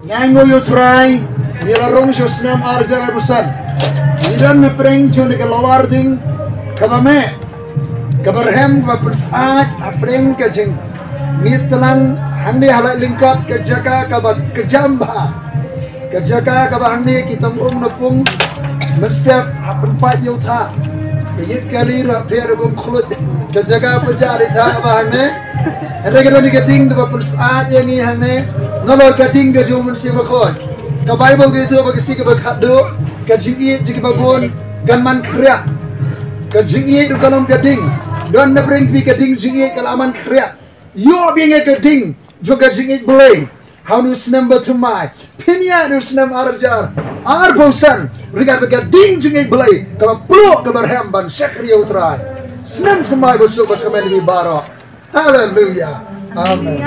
Nyango yo try, nilarong siya senam arjar arusan. Nidan na preng siya ni kalawarding kabame, kabarhem kabersaat apreng kajing. Nitalang handi halak lingkap kerjaka kabar kejamba, kerjaka kabar handi kita napung mersiap empat yotha. Yit kali rakyat ragum khulud kerjaka berjari tha kabar handi. Regular getting the bersaat yang ini handi. Nalo gading ke jumun si bakoi. Ka Bible gitu bagi si ke bakado, ka jingi jiki babon ganman kriak. Ka jingi du kalam gading. Dan na bring pi gading jingi kalaman kriak. Yo being a gading, juga jingi belay. How nu senam batumai. Pinya nu senam arjar. Ar bosan, rigat gading jingi belay. Ka plo ke berhemban syakri utrai. Senam tumai busuk bakamen di baro. Hallelujah. Amen.